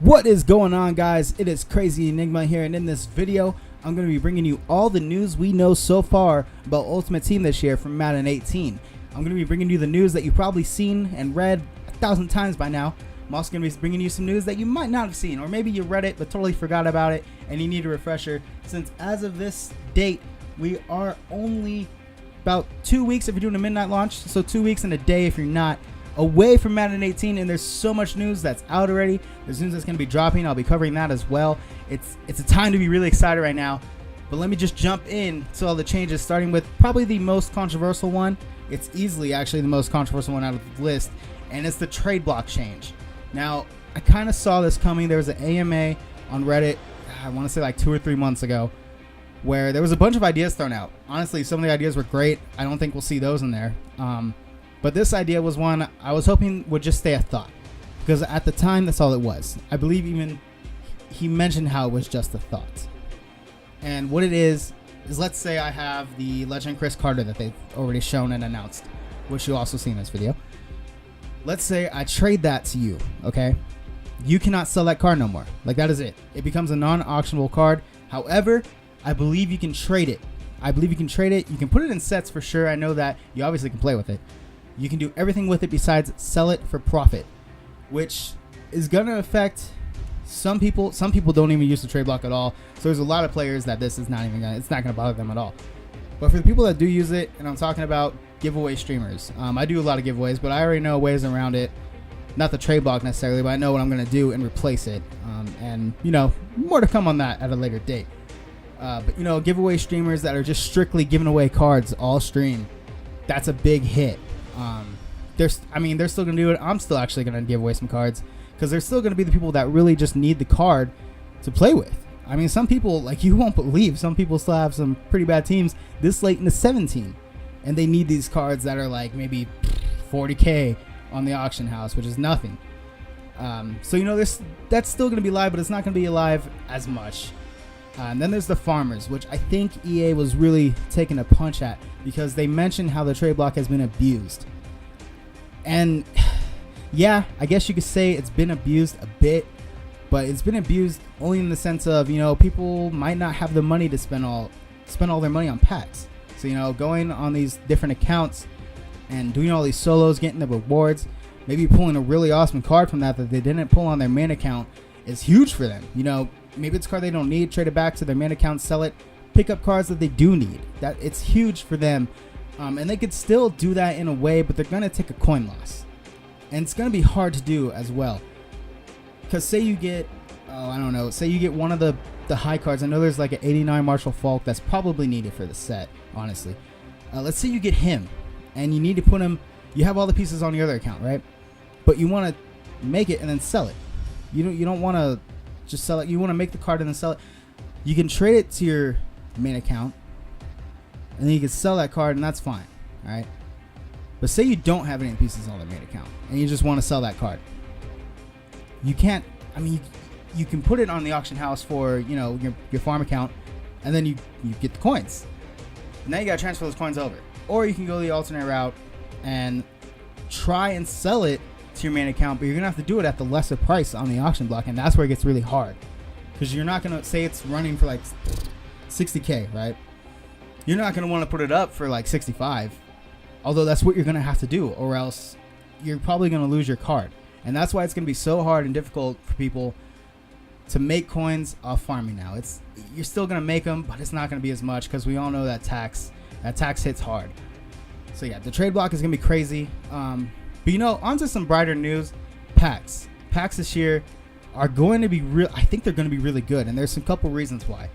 What is going on, guys? It is Crazy Enigma here, and in this video I'm going to be bringing you all the news we know so far about Ultimate Team this year from Madden 18. I'm going to be bringing you the news that you've probably seen and read 1,000 times by now. I'm also going to be bringing you some news that you might not have seen, or maybe you read it but totally forgot about it and you need a refresher, since as of this date we are only about 2 weeks if you're doing a midnight launch, so 2 weeks and a day if you're not, away from Madden 18, and there's so much news that's out already. There's news that's going to be dropping. I'll be covering that as well. It's a time to be really excited right now. But let me just jump in to all the changes, starting with probably the most controversial one. It's easily actually the most controversial one out of the list, and it's the trade block change. Now, I kind of saw this coming. There was an AMA on Reddit, I want to say like 2 or 3 months ago, where there was a bunch of ideas thrown out. Honestly, some of the ideas were great. I don't think we'll see those in there. But this idea was one I was hoping would just stay a thought, because at the time that's all it was. I believe even he mentioned how it was just a thought. And what it is let's say I have the Legend Chris Carter that they've already shown and announced, which you'll also see in this video. Let's say I trade that to you, okay? You cannot sell that card no more. Like, that is it. It becomes a non-auctionable card. However, I believe you can trade it. You can put it in sets for sure. I know that. You obviously can play with it. You can do everything with it besides sell it for profit, which is going to affect some people. Some people don't even use the trade block at all. So there's a lot of players that this is not even going to, it's not going to bother them at all. But for the people that do use it, and I'm talking about giveaway streamers, I do a lot of giveaways, but I already know ways around it. Not the trade block necessarily, but I know what I'm going to do and replace it. And, you know, more to come on that at a later date. But, you know, giveaway streamers that are just strictly giving away cards all stream, that's a big hit. They're still going to do it. I'm still actually going to give away some cards, because there's still going to be the people that really just need the card to play with. I mean, some people, like, you won't believe, some people still have some pretty bad teams this late in the 17, and they need these cards that are like maybe 40K on the auction house, which is nothing. So, you know, that's still going to be live, but it's not going to be alive as much. And then there's the farmers, which I think EA was really taking a punch at, because they mentioned how the trade block has been abused. And yeah, I guess you could say it's been abused a bit, but it's been abused only in the sense of, you know, people might not have the money to spend all their money on packs. So, you know, going on these different accounts and doing all these solos, getting the rewards, maybe pulling a really awesome card from that they didn't pull on their main account is huge for them. You know, maybe it's a card they don't need, trade it back to their main account, sell it, pick up cards that they do need. That it's huge for them. And they could still do that in a way, but they're going to take a coin loss. And it's going to be hard to do as well. Because say you get, say you get one of the high cards. I know there's like an 89 Marshall Falk that's probably needed for the set, honestly. Let's say you get him, and you need to put him, you have all the pieces on your other account, right? But you want to make it and then sell it. You don't want to just sell it. You want to make the card and then sell it. You can trade it to your main account, and then you can sell that card, and that's fine, all right? But say you don't have any pieces on the main account, and you just want to sell that card. You can't, you can put it on the auction house for, you know, your farm account, and then you get the coins. And now you got to transfer those coins over. Or you can go the alternate route and try and sell it to your main account, but you're going to have to do it at the lesser price on the auction block, and that's where it gets really hard. Because you're not going to, say it's running for like 60K, right? You're not going to want to put it up for like 65, although that's what you're going to have to do, or else you're probably going to lose your card. And that's why it's going to be so hard and difficult for people to make coins off farming now. You're still going to make them, but it's not going to be as much, because we all know that tax hits hard. So yeah, the trade block is going to be crazy. But you know, on to some brighter news. Packs this year are going to be real. I think they're going to be really good, and there's a couple reasons why.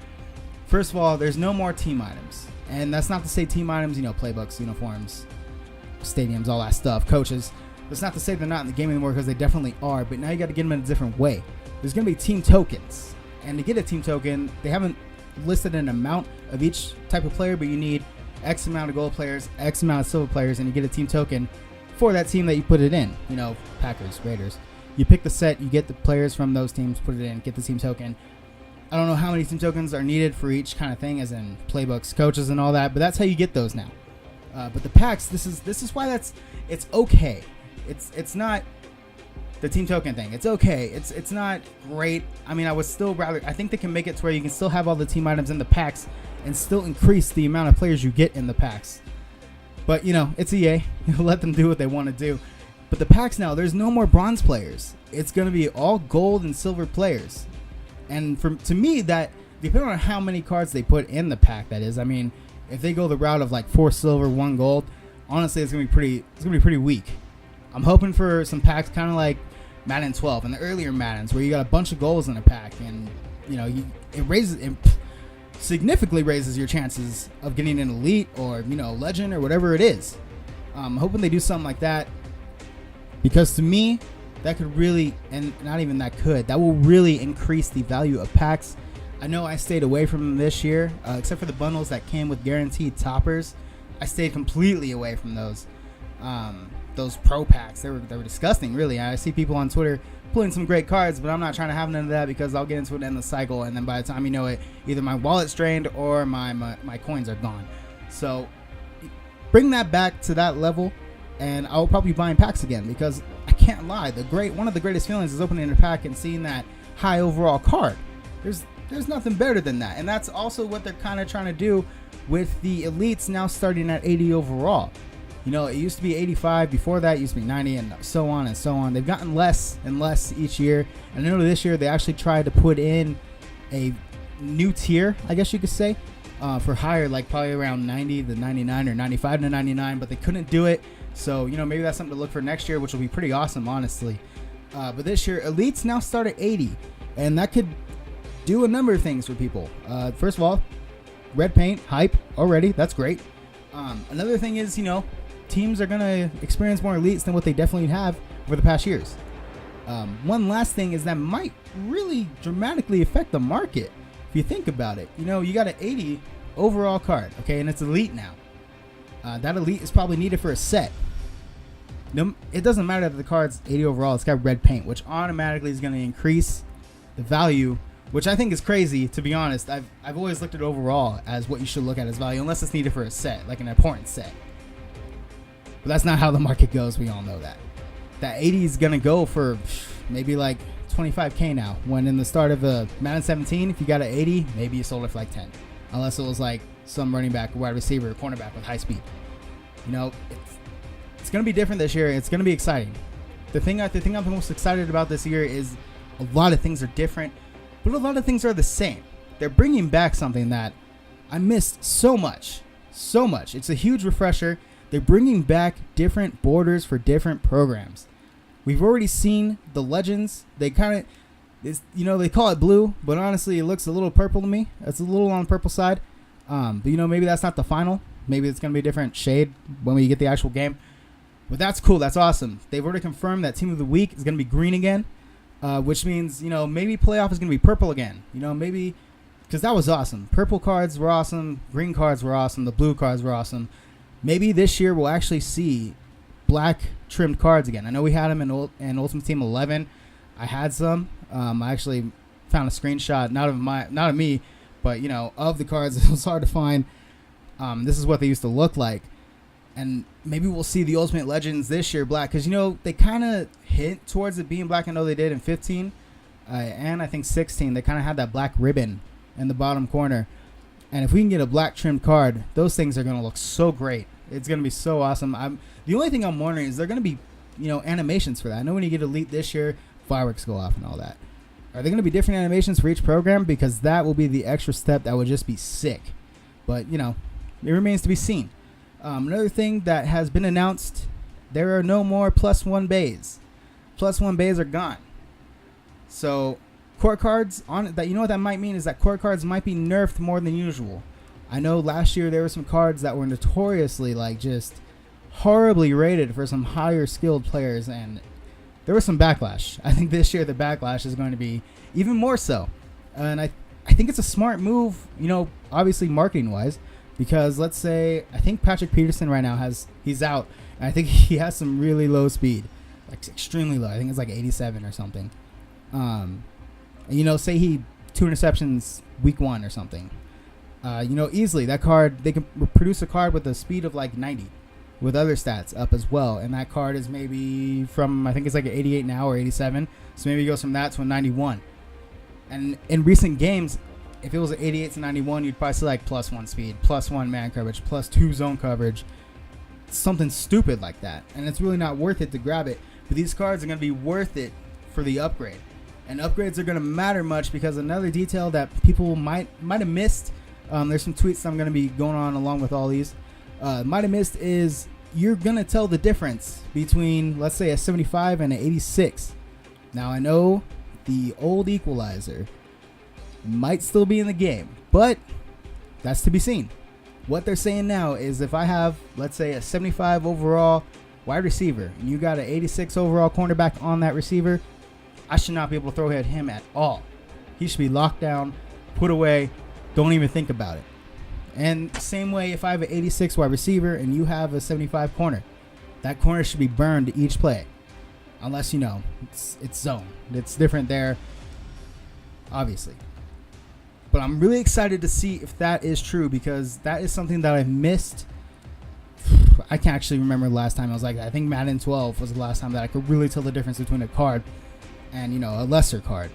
First of all, there's no more team items. And that's not to say team items, you know, playbooks, uniforms, stadiums, all that stuff, coaches. That's not to say they're not in the game anymore, because they definitely are. But now you got to get them in a different way. There's going to be team tokens. And to get a team token, they haven't listed an amount of each type of player, but you need X amount of gold players, X amount of silver players, and you get a team token for that team that you put it in. You know, Packers, Raiders. You pick the set, you get the players from those teams, put it in, get the team token. I don't know how many team tokens are needed for each kind of thing, as in playbooks, coaches, and all that, but that's how you get those now. But the packs, this is why it's okay. It's not the team token thing. It's okay. It's not great. I mean, I would still rather. I think they can make it to where you can still have all the team items in the packs and still increase the amount of players you get in the packs. But you know, it's EA. Let them do what they want to do. But the packs now, there's no more bronze players. It's gonna be all gold and silver players. And to me, that depending on how many cards they put in the pack, that is. I mean, if they go the route of like 4 silver, 1 gold, honestly, it's gonna be pretty weak. I'm hoping for some packs kind of like Madden 12 and the earlier Maddens, where you got a bunch of goals in a pack, and you know, it significantly raises your chances of getting an elite or, you know, legend or whatever it is. I'm hoping they do something like that, because to me, that could really, and not even that could, that will really increase the value of packs. I know I stayed away from them this year, except for the bundles that came with guaranteed toppers. I stayed completely away from those pro packs. They were disgusting, really. I see people on Twitter pulling some great cards, but I'm not trying to have none of that, because I'll get into it in the cycle, and then by the time you know it, either my wallet's drained or my coins are gone. So bring that back to that level, and I'll probably be buying packs again, because I can't lie, one of the greatest feelings is opening a pack and seeing that high overall card. There's nothing better than that, and that's also what they're kind of trying to do with the elites now starting at 80 overall. You know, it used to be 85. Before that, it used to be 90, and so on and so on. They've gotten less and less each year. And I know this year they actually tried to put in a new tier, I guess you could say, for higher, like probably around 90 to 99 or 95 to 99, but they couldn't do it. So, you know, maybe that's something to look for next year, which will be pretty awesome, honestly. But this year, elites now start at 80, and that could do a number of things for people. First of all, red paint, hype already. That's great. Another thing is, you know, teams are going to experience more elites than what they definitely have over the past years. One last thing is that might really dramatically affect the market. If you think about it, you know, you got an 80 overall card, okay, and it's elite now. That elite is probably needed for a set. No, it doesn't matter that the card's 80 overall. It's got red paint, which automatically is going to increase the value, which I think is crazy, to be honest. I've always looked at overall as what you should look at as value, unless it's needed for a set, like an important set. But that's not how the market goes. We all know that. That 80 is going to go for maybe like 25K now, when in the start of Madden 17, if you got an 80, maybe you sold it for like 10. Unless it was like some running back, wide receiver, cornerback with high speed. You know, it's going to be different this year. It's going to be exciting. The thing I'm most excited about this year is a lot of things are different, but a lot of things are the same. They're bringing back something that I missed so much. So much. It's a huge refresher. They're bringing back different borders for different programs. We've already seen the legends. They kind of, you know, they call it blue, but honestly, it looks a little purple to me. It's a little on the purple side. But you know, maybe that's not the final. Maybe it's going to be a different shade when we get the actual game. But that's cool. That's awesome. They've already confirmed that Team of the Week is going to be green again, which means, you know, maybe playoff is going to be purple again. You know, maybe, because that was awesome. Purple cards were awesome. Green cards were awesome. The blue cards were awesome. Maybe this year we'll actually see black trimmed cards again. I know we had them in Ultimate Team 11. I had some. I actually found a screenshot, not of me, but you know, of the cards. It was hard to find. This is what they used to look like, and maybe we'll see the Ultimate Legends this year black, because you know they kind of hint towards it being black. I know they did in 15, and I think 16. They kind of had that black ribbon in the bottom corner, and if we can get a black trimmed card, those things are gonna look so great. It's gonna be so awesome. The only thing I'm wondering is, there gonna be, you know, animations for that. I know when you get elite this year, fireworks go off and all that. Are there going to be different animations for each program? Because that will be the extra step that would just be sick. But, you know, it remains to be seen. Another thing that has been announced, there are no more +1 bays. +1 bays are gone. So, core cards, you know what that might mean is that core cards might be nerfed more than usual. I know last year there were some cards that were notoriously, like, just horribly rated for some higher skilled players, and there was some backlash. I think this year the backlash is going to be even more so. And I think it's a smart move, you know, obviously marketing wise, because let's say, I think Patrick Peterson right now he's out, and I think he has some really low speed, like extremely low. I think it's like 87 or something. You know, say he 2 interceptions week 1 or something. You know, easily that card, they can produce a card with a speed of like 90. with other stats up as well. And that card is maybe from, I think it's like an 88 now or 87. So maybe it goes from that to a 91. And in recent games, if it was an 88 to 91, you'd probably see like +1 speed, +1 man coverage, +2 zone coverage, something stupid like that. And it's really not worth it to grab it. But these cards are going to be worth it for the upgrade. And upgrades are going to matter much because another detail that people might have missed, there's some tweets I'm going to be going on along with all these, might have missed is you're going to tell the difference between, let's say, a 75 and an 86. Now, I know the old equalizer might still be in the game, but that's to be seen. What they're saying now is if I have, let's say, a 75 overall wide receiver and you got an 86 overall cornerback on that receiver, I should not be able to throw at him at all. He should be locked down, put away, don't even think about it. And same way, if I have an 86 wide receiver and you have a 75 corner, that corner should be burned each play. Unless, it's zone. It's different there, obviously. But I'm really excited to see if that is true because that is something that I've missed. I can't actually remember the last time I was like that. I think Madden 12 was the last time that I could really tell the difference between a card and, a lesser card.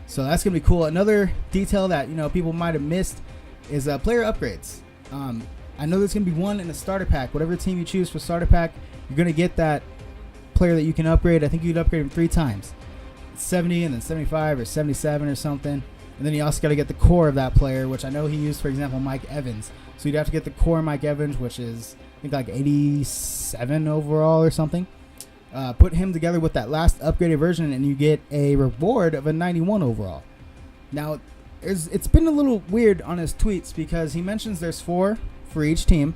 So that's going to be cool. Another detail that, people might have missed is player upgrades. I know there's going to be one in the starter pack. Whatever team you choose for starter pack, you're going to get that player that you can upgrade. I think you could upgrade him 3 times. 70 and then 75 or 77 or something. And then you also got to get the core of that player, which I know he used, for example, Mike Evans. So you'd have to get the core Mike Evans, which is, I think, like 87 overall or something. Put him together with that last upgraded version, and you get a reward of a 91 overall. Now, it's been a little weird on his tweets because he mentions there's 4 for each team.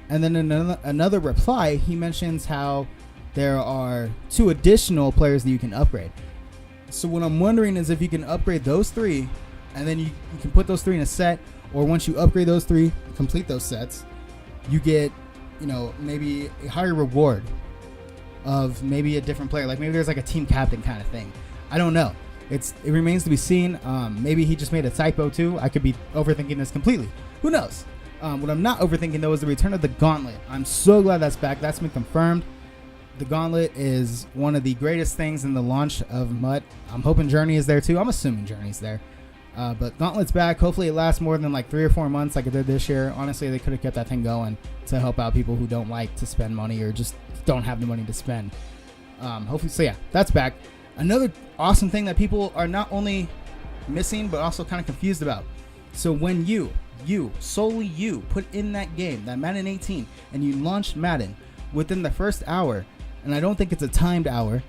And then in another reply, he mentions how there are 2 additional players that you can upgrade. So what I'm wondering is if you can upgrade those 3, and then you can put those 3 in a set, or once you upgrade those 3, complete those sets, you get, maybe a higher reward of maybe a different player. Like maybe there's like a team captain kind of thing. I don't know. It remains to be seen. Maybe he just made a typo too. I could be overthinking this completely. Who knows? What I'm not overthinking though is the return of the Gauntlet. I'm so glad that's back. That's been confirmed. The Gauntlet is one of the greatest things in the launch of MUT. I'm hoping Journey is there too. I'm assuming Journey's there. But Gauntlet's back. Hopefully it lasts more than like 3 or 4 months like it did this year. Honestly, they could have kept that thing going to help out people who don't like to spend money or just don't have the money to spend. Hopefully, so yeah, that's back. Another awesome thing that people are not only missing but also kind of confused about. So when solely you put in that game, that Madden 18, and you launch Madden within the first hour, and I don't think it's a timed hour,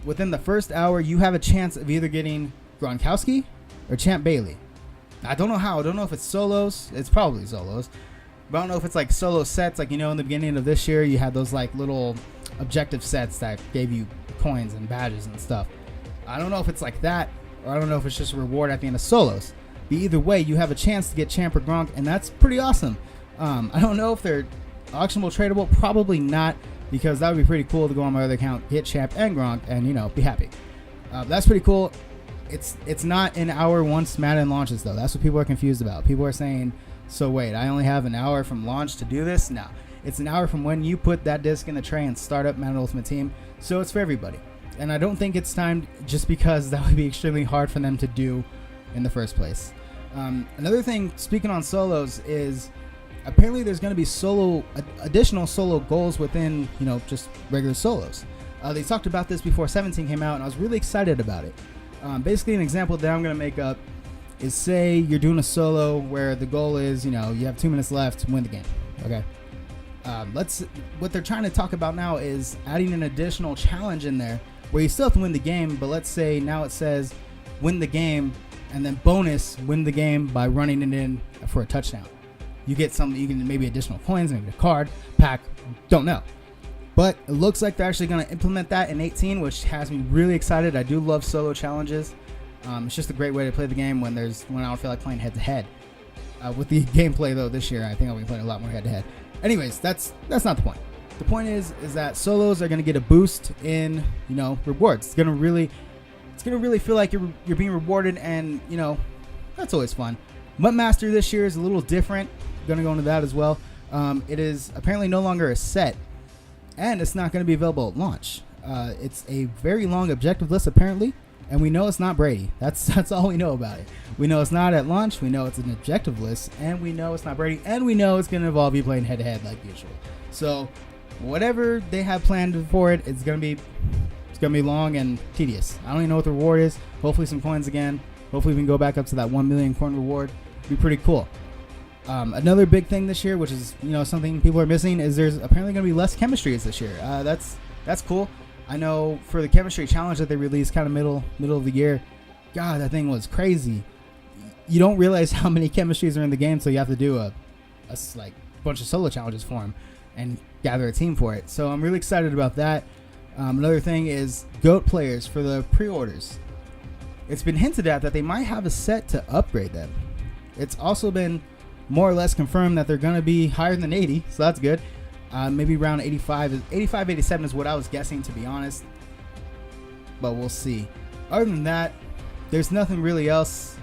within the first hour you have a chance of either getting Gronkowski or Champ Bailey. I don't know how. I don't know if it's solos. It's probably solos. But I don't know if it's like solo sets. Like, in the beginning of this year, you had those like little objective sets that gave you coins and badges and stuff. I don't know if it's like that, or I don't know if it's just a reward at the end of solos. But either way, you have a chance to get Champ or Gronk, and that's pretty awesome. I don't know if they're auctionable, tradable. Probably not, because that would be pretty cool to go on my other account, get Champ and Gronk, and be happy. That's pretty cool. It's not an hour once Madden launches though. That's what people are confused about. People are saying, so wait, I only have an hour from launch to do this? No, it's an hour from when you put that disc in the tray and start up Madden Ultimate Team. So it's for everybody. And I don't think it's timed just because that would be extremely hard for them to do in the first place. Another thing, speaking on solos, is apparently there's going to be additional solo goals within, just regular solos. They talked about this before 17 came out, and I was really excited about it. Basically, an example that I'm going to make up is, say you're doing a solo where the goal is, you have 2 minutes left to win the game. Okay. What they're trying to talk about now is adding an additional challenge in there where you still have to win the game, but let's say now it says win the game and then bonus win the game by running it in for a touchdown. You get something, you can maybe additional coins, maybe a card, pack, don't know. But it looks like they're actually going to implement that in 18, which has me really excited. I do love solo challenges. It's just a great way to play the game when I don't feel like playing head-to-head. With the gameplay, though, this year, I think I'll be playing a lot more head-to-head. Anyways, that's not the point. The point is that solos are going to get a boost in, rewards. It's going to really feel like you're being rewarded, and, that's always fun. MUT Master this year is a little different. Going to go into that as well. It is apparently no longer a set, and it's not going to be available at launch. It's a very long objective list apparently, and we know it's not Brady. That's all we know about it. We know it's not at launch. We know it's an objective list, and we know it's not Brady, and we know it's going to involve you playing head-to-head like usual. So whatever they have planned for it, it's gonna be long and tedious. I don't even know what the reward is. Hopefully some coins again. Hopefully we can go back up to that 1 million coin reward. It'd be pretty cool. Another big thing this year, which is something people are missing, is there's apparently gonna be less chemistries this year. That's cool. I know for the chemistry challenge that they released kind of middle of the year, God, that thing was crazy. You don't realize how many chemistries are in the game, so you have to do a bunch of solo challenges for them and gather a team for it. So I'm really excited about that. Another thing is GOAT players for the pre-orders. It's been hinted at that they might have a set to upgrade them. It's also been more or less confirmed that they're going to be higher than 80, so that's good. Maybe around 85, 87 is what I was guessing, to be honest. But we'll see. Other than that, there's nothing really else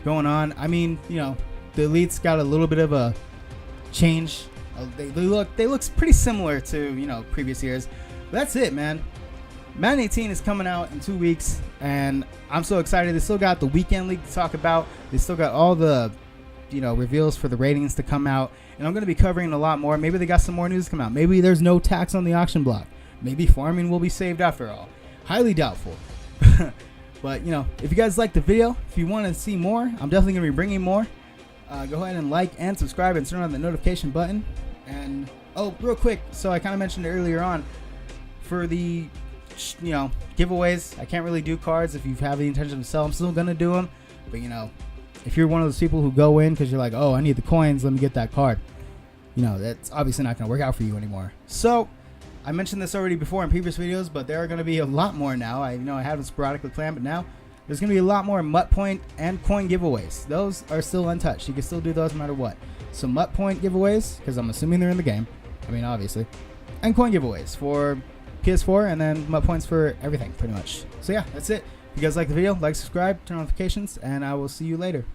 going on. I mean, the Elite's got a little bit of a change. They look pretty similar to previous years. But that's it, man. Madden 18 is coming out in 2 weeks, and I'm so excited. They still got the weekend league to talk about. They still got all the reveals for the ratings to come out, and I'm going to be covering a lot more. Maybe they got some more news to come out. Maybe there's no tax on the auction block. Maybe farming will be saved after all. Highly doubtful. But if you guys like the video, if you want to see more, I'm definitely going to be bringing more. Go ahead and like and subscribe and turn on the notification button. And real quick, so I kind of mentioned earlier on, for the giveaways, I can't really do cards. If you have the intention to sell, I'm still gonna do them. But if you're one of those people who go in because you're like, oh, I need the coins, let me get that card, that's obviously not gonna work out for you anymore. So I mentioned this already before in previous videos, but there are gonna be a lot more now. I had them sporadically planned, but now there's gonna be a lot more MUT point and coin giveaways. Those are still untouched. You can still do those no matter what. So MUT point giveaways, because I'm assuming they're in the game. I mean, obviously. And coin giveaways for PS4, and then MUT points for everything, pretty much. So yeah, that's it. If you guys like the video, like, subscribe, turn on notifications, and I will see you later.